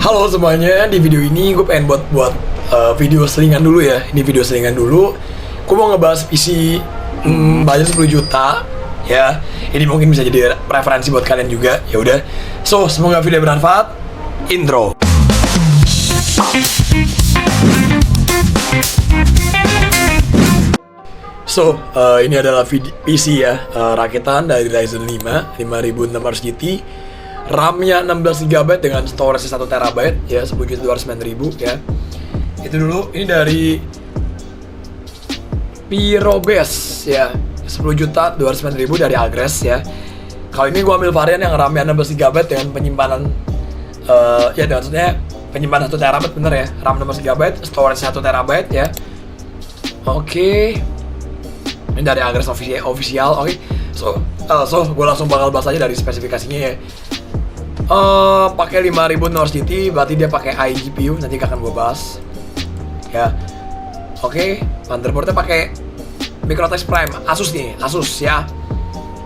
Halo semuanya, di video ini gue pengen buat video selingan dulu ya. Ini video selingan dulu. Gue mau ngebahas PC budget 10 juta ya. Ini mungkin bisa jadi referensi buat kalian juga. Ya udah. So, semoga video bermanfaat. Intro. So, ini adalah PC ya, rakitan dari Ryzen 5 5600 GT. RAM-nya 16GB dengan storage 1TB ya, 10.209.000 ya. Itu dulu, ini dari Pirobase ya, 10.209.000 dari Agres ya. Kali ini gua ambil varian yang RAM-nya 16GB dengan penyimpanan ya maksudnya penyimpanan 1TB bener ya. RAM 16GB, storage 1TB ya. Oke. Ini dari Agres official. Oke. So gua langsung bakal bahas aja dari spesifikasinya ya. Pakai 5600 GT, berarti dia pakai iGPU, nanti akan gue bahas ya. Oke, motherboardnya pakai MicroTech Prime Asus nih, Asus ya.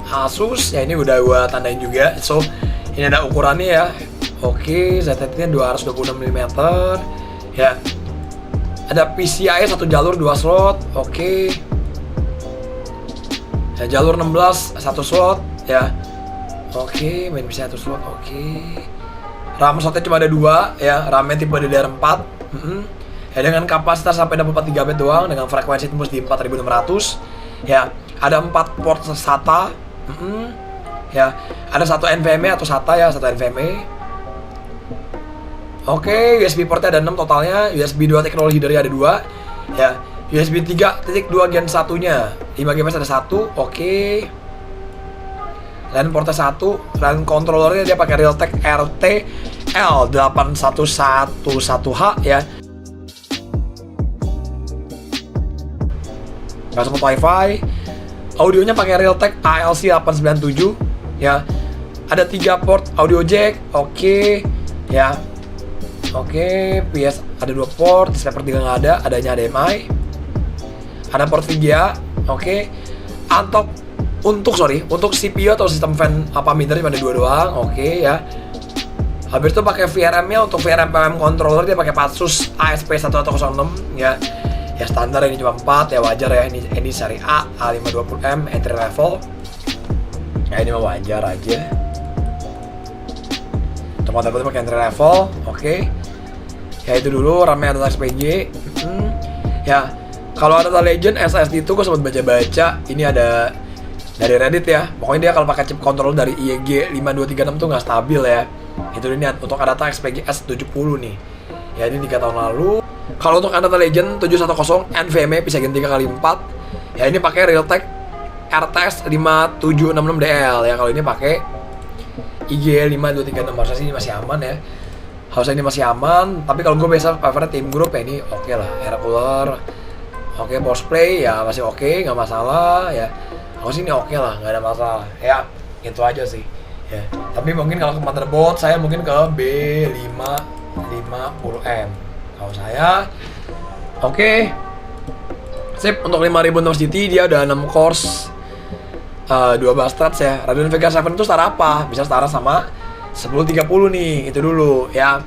Asus ya, ini udah gue tandain juga. So ini ada ukurannya ya. Oke, ZTT nya 226 mm ya. Ada PCIe 1 jalur 2 slot. Oke ya, jalur 16 1 slot ya. Oke, main bisa 1 slot. Oke. RAM slotnya cuma ada 2 ya, RAM-nya tipe DDR4. Ya, dengan kapasitas sampai 64GB doang, dengan frekuensi tembus di 4600. Ya, ada 4 port SATA. Ya, ada 1 NVMe atau SATA ya, 1 NVMe. Oke, USB portnya ada 6 totalnya, USB 2 teknologi dari ada 2. Ya, USB 3.2 gen 1-nya. 5GB ada 1. Oke. LAN portnya 1, LAN controllernya dia pakai Realtek RT L8111H ya. Nggak sempat WiFi. Audionya pakai Realtek ALC897 ya. Ada 3 port audio jack. Oke ya. Oke, PS ada 2 port, DisplayPort 3 nggak ada, adanya HDMI. Ada port VGA. Oke. Untuk CPU atau sistem fan apa meter cuma ada 2 doang. Oke ya. Habis itu pakai VRM-nya, untuk VRM PWM controller dia pakai Asus ASP1106 ya. Ya standar, ini cuma 4 ya, wajar ya. Ini seri A A520M entry level. Ya ini mah wajar aja. Untuk motherboard pakai entry level. Oke. Ya itu dulu, RAM-nya ada XPG. Ya, kalau ada Data Legend SSD itu gue sempat baca-baca, ini ada dari Reddit ya. Pokoknya dia kalau pakai chip controller dari IEG 5236 tuh nggak stabil ya. Itu ini untuk Adata XPG S70 nih. Ya ini 3 tahun lalu. Kalau untuk Adata Legend 710 NVMe bisa ganti 3x4. Ya ini pakai Realtek RTS 5766DL ya. Kalau ini pakai IG 5236, harusnya sih ini masih aman ya. Harusnya ini masih aman. Tapi kalau gue biasa prefer tim group ya, ini oke lah. Air cooler, oke, power play ya masih oke, nggak masalah ya. Aku sih ini oke lah, nggak ada masalah ya, itu aja sih ya. Tapi mungkin kalau ke motherboard saya mungkin ke B550M kalau saya. Oke. Sip, untuk 5600 GT dia ada 6 cores, 12 threads ya. Radeon Vega 7 itu setara apa? Bisa setara sama 1030 nih, itu dulu ya.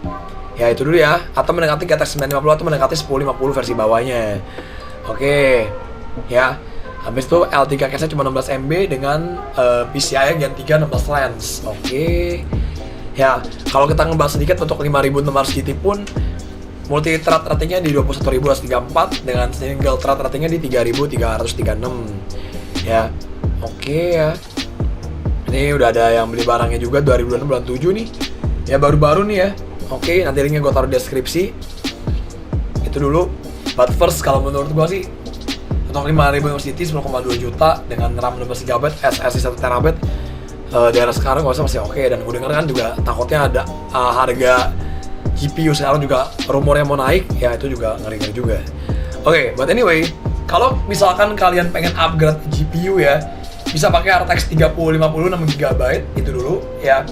Ya itu dulu ya, atau mendekati GTX 950 atau mendekati 1050 versi bawahnya. Oke ya. Habis itu L3 case-nya cuma 16 MB dengan PCIe Gen 3 16 lens. Oke. Ya, kalau kita ngebahas sedikit untuk 5600 GT pun multi thread ratingnya di 21.134 dengan single thread ratingnya di 3.336. Ya. Oke ya. Ini udah ada yang beli barangnya juga 2026 bulan 7 nih. Ya baru-baru nih ya. Oke, nanti linknya gue taruh di deskripsi. Itu dulu. But first kalau menurut gue sih untuk 5600 GT 10,2 juta dengan RAM 16GB, SSD 1TB daerah sekarang gak usah, masih oke. Dan gue denger kan juga takutnya ada harga GPU sekarang juga rumornya mau naik, ya itu juga ngeri-ngeri juga. Oke, but anyway, kalau misalkan kalian pengen upgrade GPU ya, bisa pakai RTX 3050 6GB, itu dulu ya.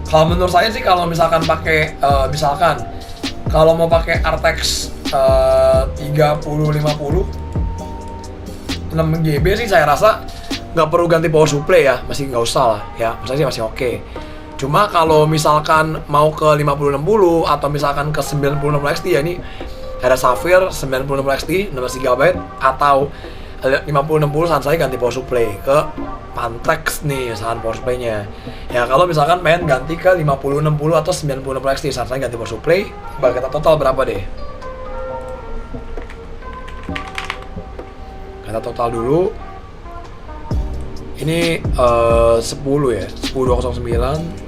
Kalau menurut saya sih kalau misalkan pakai kalau mau pakai RTX 3050 6GB sih saya rasa nggak perlu ganti power supply ya, masih nggak usah lah ya, maksudnya sih masih oke. Cuma kalau misalkan mau ke 5060 atau misalkan ke 9060 XT ya, ini ada Sapphire 9060 XT 16GB atau 5060 saran saya ganti power supply ke Pantex nih saran power supply-nya. Ya kalau misalkan pengen ganti ke 5060 atau 9060 XT saran saya ganti power supply. Kita total berapa deh? Kita total dulu. Ini 10 ya, 10209.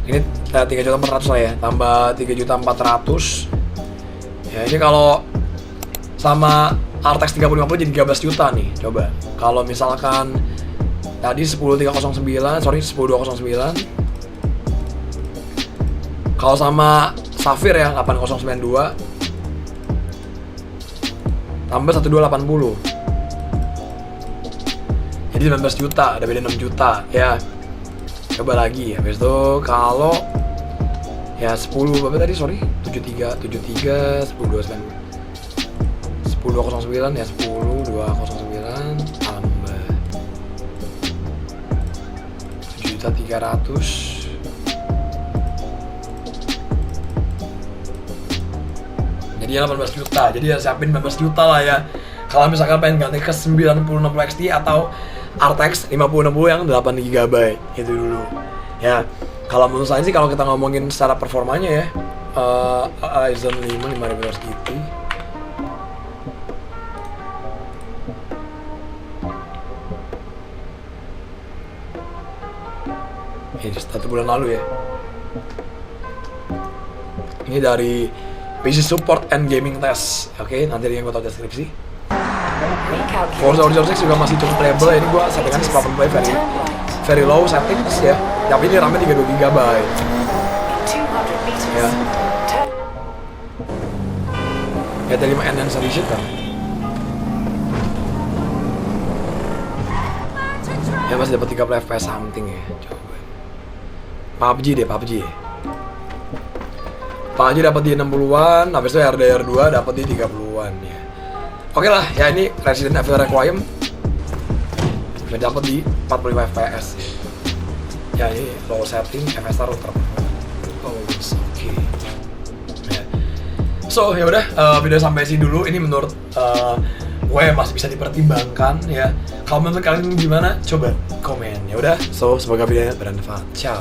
Ini 3.400.000 lah ya, tambah 3.400.000. Ya ini kalau sama RTX 3050 jadi 13 juta nih, coba. Kalau misalkan tadi 10309, sorry 10209. Kalau sama Sapphire ya 8092 tambah 1280. Jadi 19 juta, ada beda 6 juta ya. Coba lagi ya, habis itu kalau ya 10 berapa tadi, sorry 73 10209 10209 ya, 10209 tambah 7.300.000. Jadi ya 18 juta, jadi ya siapin 19 juta lah ya. Kalau misalkan pengen ganti ke 9060 XT atau RTX 5060 yang 8GB itu dulu. Ya, kalau menurut saya sih kalau kita ngomongin secara performanya ya, Ryzen 5 5200 GT. Ini 1 bulan lalu ya. Ini dari PC Support and Gaming Test. Oke, nanti yang gue tahu deskripsi. Forza Horizon 6 juga masih cukup playable. Ini gue settingan 180 very low settings ya. Tapi ini RAM-nya 32GB. Ya. Ya dari 5 Enhanced Edition kan. Ya masih dapat 30 FPS something ya. Coba. PUBG deh, PUBG. PUBG dapat di 60-an, habis itu RDR 2 dapat di 30-an ya. Oke lah, ya ini Resident Evil Requiem dapat di 45 FPS. Ya ini low setting, FSR ultra. Oh, oke. Ya. So ya udah, video sampai sini dulu. Ini menurut gue masih bisa dipertimbangkan ya. Kalau menurut kalian gimana? Coba komen. Ya udah. So semoga videonya bermanfaat. Ciao.